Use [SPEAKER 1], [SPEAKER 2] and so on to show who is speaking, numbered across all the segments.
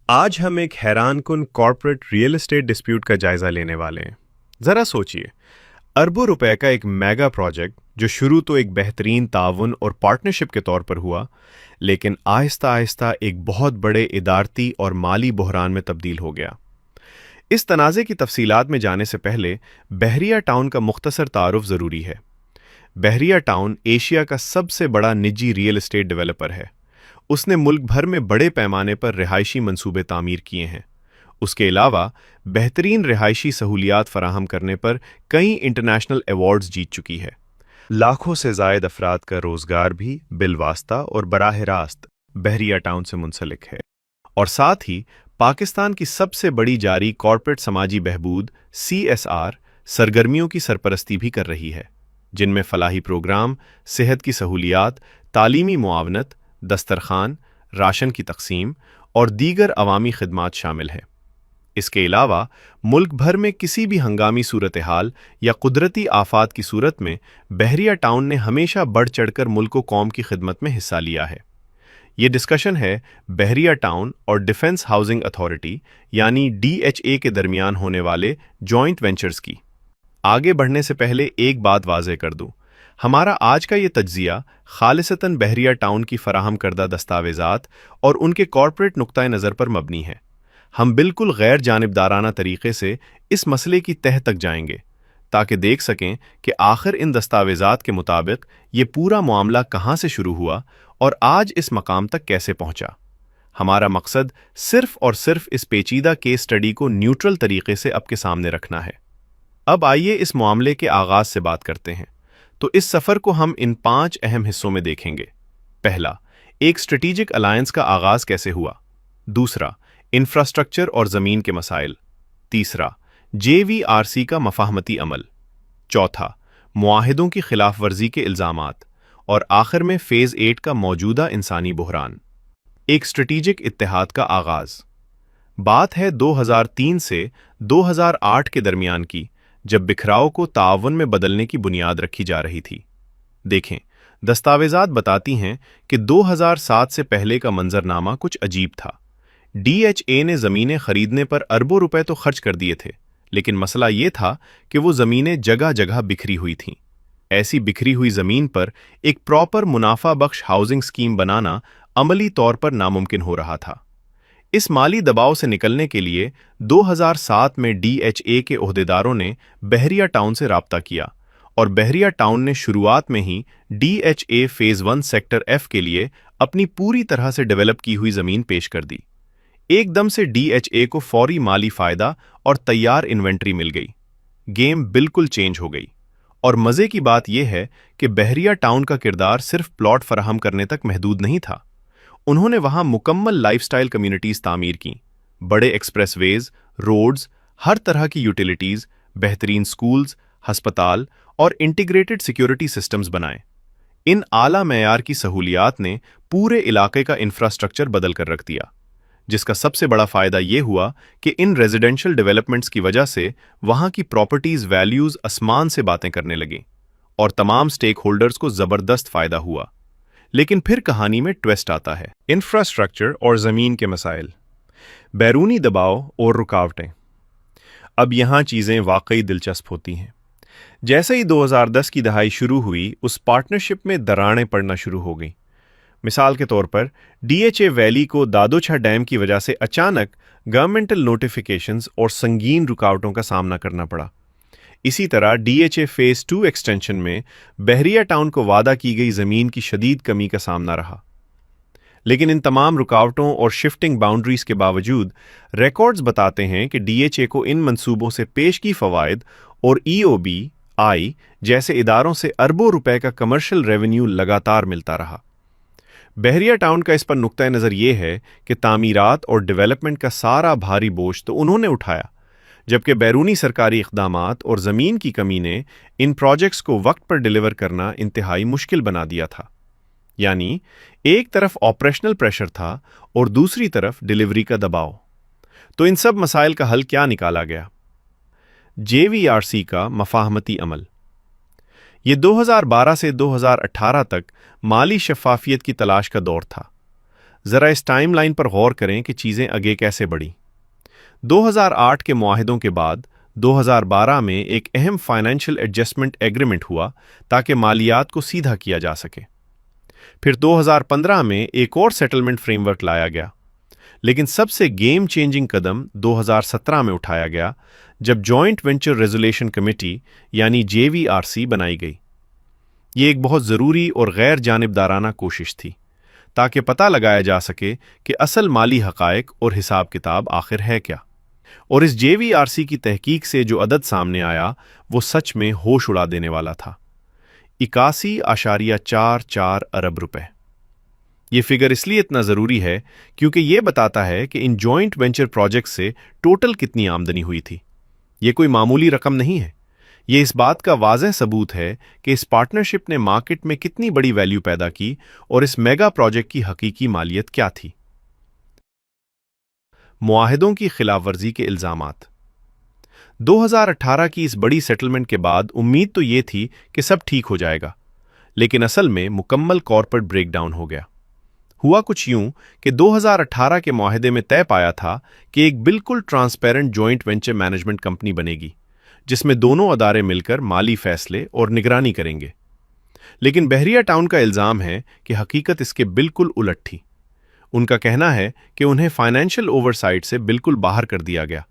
[SPEAKER 1] آج ہم ایک حیران کن کارپوریٹ ریئل اسٹیٹ ڈسپیوٹ کا جائزہ لینے والے ہیں۔ ذرا سوچئے، اربوں روپے کا ایک میگا پروجیکٹ جو شروع تو ایک بہترین تعاون اور پارٹنرشپ کے طور پر ہوا، لیکن آہستہ آہستہ ایک بہت بڑے ادارتی اور مالی بحران میں تبدیل ہو گیا۔ اس تنازع کی تفصیلات میں جانے سے پہلے بحریہ ٹاؤن کا مختصر تعارف ضروری ہے۔ بحریہ ٹاؤن ایشیا کا سب سے بڑا نجی ریئل اسٹیٹ ڈیولپر ہے۔ اس نے ملک بھر میں بڑے پیمانے پر رہائشی منصوبے تعمیر کیے ہیں۔ اس کے علاوہ بہترین رہائشی سہولیات فراہم کرنے پر کئی انٹرنیشنل ایوارڈز جیت چکی ہے۔ لاکھوں سے زائد افراد کا روزگار بھی بالواسطہ اور براہ راست بحریہ ٹاؤن سے منسلک ہے، اور ساتھ ہی پاکستان کی سب سے بڑی جاری کارپوریٹ سماجی بہبود CSR سرگرمیوں کی سرپرستی بھی کر رہی ہے، جن میں فلاحی پروگرام، صحت کی سہولیات، تعلیمی معاونت، دسترخوان، راشن کی تقسیم اور دیگر عوامی خدمات شامل ہیں۔ اس کے علاوہ ملک بھر میں کسی بھی ہنگامی صورتحال یا قدرتی آفات کی صورت میں بحریہ ٹاؤن نے ہمیشہ بڑھ چڑھ کر ملک و قوم کی خدمت میں حصہ لیا ہے۔ یہ ڈسکشن ہے بحریہ ٹاؤن اور ڈیفنس ہاؤسنگ اتھارٹی یعنی DHA کے درمیان ہونے والے جوائنٹ وینچرز کی۔ آگے بڑھنے سے پہلے ایک بات واضح کر دوں، ہمارا آج کا یہ تجزیہ خالصتاً بحریہ ٹاؤن کی فراہم کردہ دستاویزات اور ان کے کارپوریٹ نقطہ نظر پر مبنی ہے۔ ہم بالکل غیر جانبدارانہ طریقے سے اس مسئلے کی تہہ تک جائیں گے تاکہ دیکھ سکیں کہ آخر ان دستاویزات کے مطابق یہ پورا معاملہ کہاں سے شروع ہوا اور آج اس مقام تک کیسے پہنچا۔ ہمارا مقصد صرف اور صرف اس پیچیدہ کیس اسٹڈی کو نیوٹرل طریقے سے آپ کے سامنے رکھنا ہے۔ اب آئیے اس معاملے کے آغاز سے بات کرتے ہیں۔ تو اس سفر کو ہم ان 5 اہم حصوں میں دیکھیں گے۔ پہلا، ایک اسٹریٹجک الائنس کا آغاز کیسے ہوا۔ دوسرا، انفراسٹرکچر اور زمین کے مسائل۔ تیسرا، JVRC کا مفاہمتی عمل۔ چوتھا، معاہدوں کی خلاف ورزی کے الزامات۔ اور آخر میں فیز 8 کا موجودہ انسانی بحران۔ ایک اسٹریٹجک اتحاد کا آغاز۔ بات ہے 2003 سے 2008 کے درمیان کی، جب بکھراؤ کو تعاون میں بدلنے کی بنیاد رکھی جا رہی تھی۔ دیکھیں، دستاویزات بتاتی ہیں کہ 2007 سے پہلے کا منظرنامہ کچھ عجیب تھا۔ DHA نے زمینیں خریدنے پر اربوں روپے تو خرچ کر دیے تھے، لیکن مسئلہ یہ تھا کہ وہ زمینیں جگہ جگہ بکھری ہوئی تھیں۔ ایسی بکھری ہوئی زمین پر ایک پراپر منافع بخش ہاؤسنگ اسکیم بنانا عملی طور پر ناممکن ہو رہا تھا۔ اس مالی دباؤ سے نکلنے کے لیے 2007 میں DHA کے عہدیداروں نے بحریہ ٹاؤن سے رابطہ کیا، اور بحریہ ٹاؤن نے شروعات میں ہی DHA فیز 1 سیکٹر F کے لیے اپنی پوری طرح سے ڈیولپ کی ہوئی زمین پیش کر دی۔ ایک دم سے DHA کو فوری مالی فائدہ اور تیار انوینٹری مل گئی۔ گیم بالکل چینج ہو گئی، اور مزے کی بات یہ ہے کہ بحریہ ٹاؤن کا کردار صرف پلاٹ فراہم کرنے تک محدود نہیں تھا۔ انہوں نے وہاں مکمل لائف سٹائل کمیونٹیز تعمیر کیں، بڑے ایکسپریس ویز، روڈز، ہر طرح کی یوٹیلیٹیز، بہترین سکولز، ہسپتال اور انٹیگریٹڈ سیکیورٹی سسٹمز بنائے۔ ان اعلیٰ معیار کی سہولیات نے پورے علاقے کا انفراسٹرکچر بدل کر رکھ دیا، جس کا سب سے بڑا فائدہ یہ ہوا کہ ان ریزیڈینشل ڈیولپمنٹس کی وجہ سے وہاں کی پراپرٹیز ویلیوز آسمان سے باتیں کرنے لگیں، اور تمام سٹیک ہولڈرز کو زبردست فائدہ ہوا۔ لیکن پھر کہانی میں ٹویسٹ آتا ہے۔ انفراسٹرکچر اور زمین کے مسائل، بیرونی دباؤ اور رکاوٹیں۔ اب یہاں چیزیں واقعی دلچسپ ہوتی ہیں۔ جیسے ہی 2010 کی دہائی شروع ہوئی، اس پارٹنرشپ میں دراڑیں پڑنا شروع ہو گئیں۔ مثال کے طور پر DHA ویلی کو دادوچھا ڈیم کی وجہ سے اچانک گورنمنٹل نوٹیفیکیشنز اور سنگین رکاوٹوں کا سامنا کرنا پڑا۔ اسی طرح DHA فیز 2 ایکسٹینشن میں بحریہ ٹاؤن کو وعدہ کی گئی زمین کی شدید کمی کا سامنا رہا۔ لیکن ان تمام رکاوٹوں اور شفٹنگ باؤنڈریز کے باوجود ریکارڈز بتاتے ہیں کہ DHA کو ان منصوبوں سے پیشگی فوائد اور EOB جیسے اداروں سے اربوں روپے کا کمرشل ریونیو لگاتار ملتا رہا۔ بحریہ ٹاؤن کا اس پر نقطہ نظر یہ ہے کہ تعمیرات اور ڈیولپمنٹ کا سارا بھاری بوجھ تو انہوں نے اٹھایا، جبکہ بیرونی سرکاری اقدامات اور زمین کی کمی نے ان پروجیکٹس کو وقت پر ڈیلیور کرنا انتہائی مشکل بنا دیا تھا۔ یعنی ایک طرف آپریشنل پریشر تھا اور دوسری طرف ڈیلیوری کا دباؤ۔ تو ان سب مسائل کا حل کیا نکالا گیا؟ JVRC کا مفاہمتی عمل۔ یہ 2012 سے 2018 تک مالی شفافیت کی تلاش کا دور تھا۔ ذرا اس ٹائم لائن پر غور کریں کہ چیزیں آگے کیسے بڑھیں۔ 2008 کے معاہدوں کے بعد 2012 میں ایک اہم فائنینشیل ایڈجسٹمنٹ ایگریمنٹ ہوا تاکہ مالیات کو سیدھا کیا جا سکے۔ پھر 2015 میں ایک اور سیٹلمنٹ فریم ورک لایا گیا، لیکن سب سے گیم چینجنگ قدم 2017 میں اٹھایا گیا جب جوائنٹ وینچر ریزولیشن کمیٹی یعنی JVRC بنائی گئی۔ یہ ایک بہت ضروری اور غیر جانبدارانہ کوشش تھی تاکہ پتہ لگایا جا سکے کہ اصل مالی حقائق اور حساب کتاب آخر ہے کیا، اور اس JVRC کی تحقیق سے جو عدد سامنے آیا وہ سچ میں ہوش اڑا دینے والا تھا: 81.44 ارب روپے۔ یہ فگر اس لیے اتنا ضروری ہے کیونکہ یہ بتاتا ہے کہ ان جوائنٹ وینچر پروجیکٹ سے ٹوٹل کتنی آمدنی ہوئی تھی۔ یہ کوئی معمولی رقم نہیں ہے، یہ اس بات کا واضح ثبوت ہے کہ اس پارٹنرشپ نے مارکیٹ میں کتنی بڑی ویلیو پیدا کی اور اس میگا پروجیکٹ کی حقیقی مالیت کیا تھی۔ معاہدوں کی خلاف ورزی کے الزامات۔ 2018 کی اس بڑی سیٹلمنٹ کے بعد امید تو یہ تھی کہ سب ٹھیک ہو جائے گا، لیکن اصل میں مکمل کارپوریٹ بریک ڈاؤن ہو گیا۔ ہوا کچھ یوں کہ 2018 کے معاہدے میں طے پایا تھا کہ ایک بالکل transparent joint venture management company بنے گی جس میں دونوں ادارے مل کر مالی فیصلے اور نگرانی کریں گے، لیکن بحریہ ٹاؤن کا الزام ہے کہ حقیقت اس کے بالکل الٹ تھی۔ ان کا کہنا ہے کہ انہیں فائنینشیل اوورسائٹ سے بالکل باہر کر دیا گیا،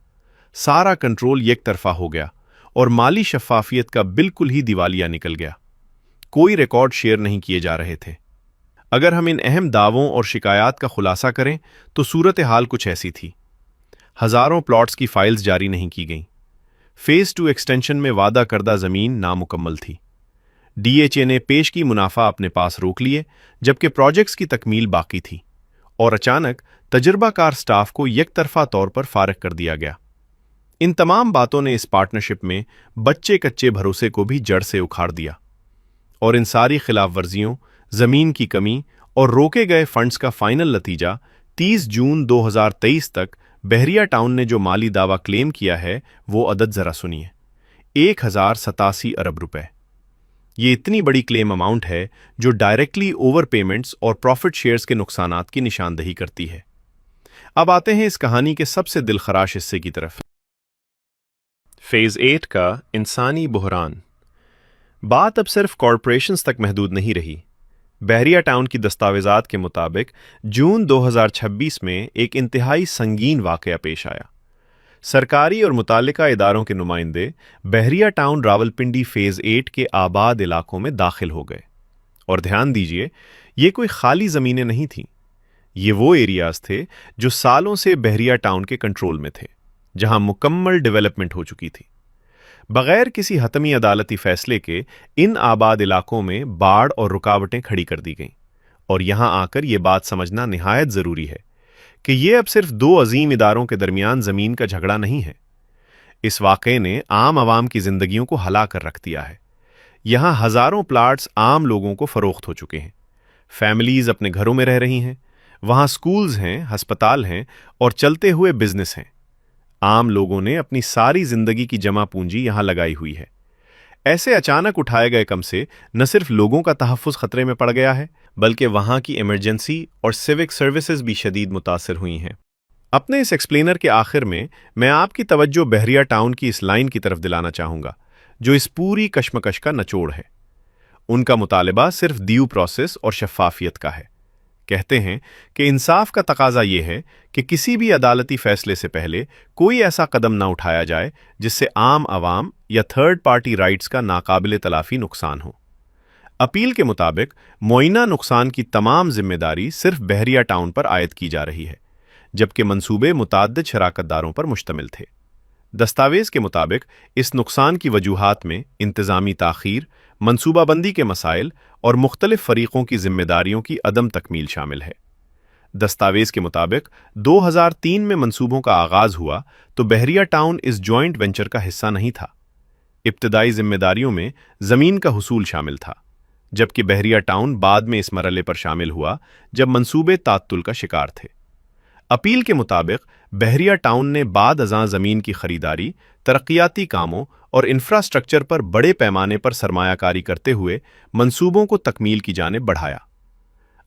[SPEAKER 1] سارا کنٹرول یک طرفہ ہو گیا اور مالی شفافیت کا بالکل ہی دیوالیہ نکل گیا۔ کوئی ریکارڈ شیئر نہیں کیے جا رہے تھے۔ اگر ہم ان اہم دعووں اور شکایات کا خلاصہ کریں تو صورتحال کچھ ایسی تھی: ہزاروں پلاٹس کی فائلز جاری نہیں کی گئیں، فیز 2 ایکسٹینشن میں وعدہ کردہ زمین نامکمل تھی، DHA نے پیش کی منافع اپنے پاس روک لیے جبکہ پروجیکٹس کی تکمیل باقی تھی، اور اچانک تجربہ کار سٹاف کو یک طرفہ طور پر فارغ کر دیا گیا۔ ان تمام باتوں نے اس پارٹنرشپ میں بچے کچے بھروسے کو بھی جڑ سے اکھاڑ دیا، اور ان ساری خلاف ورزیوں، زمین کی کمی اور روکے گئے فنڈز کا فائنل نتیجہ 30 جون 2023 تک بحریہ ٹاؤن نے جو مالی دعویٰ کلیم کیا ہے وہ عدد ذرا سنیے: 1087 ارب روپے۔ یہ اتنی بڑی کلیم اماؤنٹ ہے جو ڈائریکٹلی اوور پیمنٹس اور پروفٹ شیئرز کے نقصانات کی نشاندہی کرتی ہے۔ اب آتے ہیں اس کہانی کے سب سے دلخراش حصے کی طرف۔ فیز 8 کا انسانی بحران۔ بات اب صرف کارپوریشنز تک محدود نہیں رہی۔ بحریہ ٹاؤن کی دستاویزات کے مطابق جون 2026 میں ایک انتہائی سنگین واقعہ پیش آیا۔ سرکاری اور متعلقہ اداروں کے نمائندے بحریہ ٹاؤن راولپنڈی فیز 8 کے آباد علاقوں میں داخل ہو گئے، اور دھیان دیجیے، یہ کوئی خالی زمینیں نہیں تھیں، یہ وہ ایریاز تھے جو سالوں سے بحریہ ٹاؤن کے کنٹرول میں تھے، جہاں مکمل ڈیولپمنٹ ہو چکی تھی۔ بغیر کسی حتمی عدالتی فیصلے کے ان آباد علاقوں میں باڑ اور رکاوٹیں کھڑی کر دی گئیں، اور یہاں آ کر یہ بات سمجھنا نہایت ضروری ہے کہ یہ اب صرف دو عظیم اداروں کے درمیان زمین کا جھگڑا نہیں ہے۔ اس واقعے نے عام عوام کی زندگیوں کو ہلا کر رکھ دیا ہے۔ یہاں ہزاروں پلاٹس عام لوگوں کو فروخت ہو چکے ہیں، فیملیز اپنے گھروں میں رہ رہی ہیں، وہاں سکولز ہیں، ہسپتال ہیں اور چلتے ہوئے بزنس ہیں۔ عام لوگوں نے اپنی ساری زندگی کی جمع پونجی یہاں لگائی ہوئی ہے۔ ایسے اچانک اٹھائے گئے قدم سے نہ صرف لوگوں کا تحفظ خطرے میں پڑ گیا ہے، بلکہ وہاں کی ایمرجنسی اور سیوک سروسز بھی شدید متاثر ہوئی ہیں۔ اپنے اس ایکسپلینر کے آخر میں آپ کی توجہ بحریہ ٹاؤن کی اس لائن کی طرف دلانا چاہوں گا جو اس پوری کشمکش کا نچوڑ ہے۔ ان کا مطالبہ صرف ڈیو پروسیس اور شفافیت کا ہے۔ کہتے ہیں کہ انصاف کا تقاضا یہ ہے کہ کسی بھی عدالتی فیصلے سے پہلے کوئی ایسا قدم نہ اٹھایا جائے جس سے عام عوام یا تھرڈ پارٹی رائٹس کا ناقابل تلافی نقصان ہو۔ اپیل کے مطابق معینہ نقصان کی تمام ذمہ داری صرف بحریہ ٹاؤن پر عائد کی جا رہی ہے، جبکہ منصوبے متعدد شراکت داروں پر مشتمل تھے۔ دستاویز کے مطابق اس نقصان کی وجوہات میں انتظامی تاخیر، منصوبہ بندی کے مسائل اور مختلف فریقوں کی ذمہ داریوں کی عدم تکمیل شامل ہے۔ دستاویز کے مطابق 2003 میں منصوبوں کا آغاز ہوا تو بحریہ ٹاؤن اس جوائنٹ وینچر کا حصہ نہیں تھا۔ ابتدائی ذمہ داریوں میں زمین کا حصول شامل تھا، جبکہ بحریہ ٹاؤن بعد میں اس مرحلے پر شامل ہوا جب منصوبے تعطل کا شکار تھے۔ اپیل کے مطابق بحریہ ٹاؤن نے بعد ازاں زمین کی خریداری، ترقیاتی کاموں اور انفراسٹرکچر پر بڑے پیمانے پر سرمایہ کاری کرتے ہوئے منصوبوں کو تکمیل کی جانب بڑھایا۔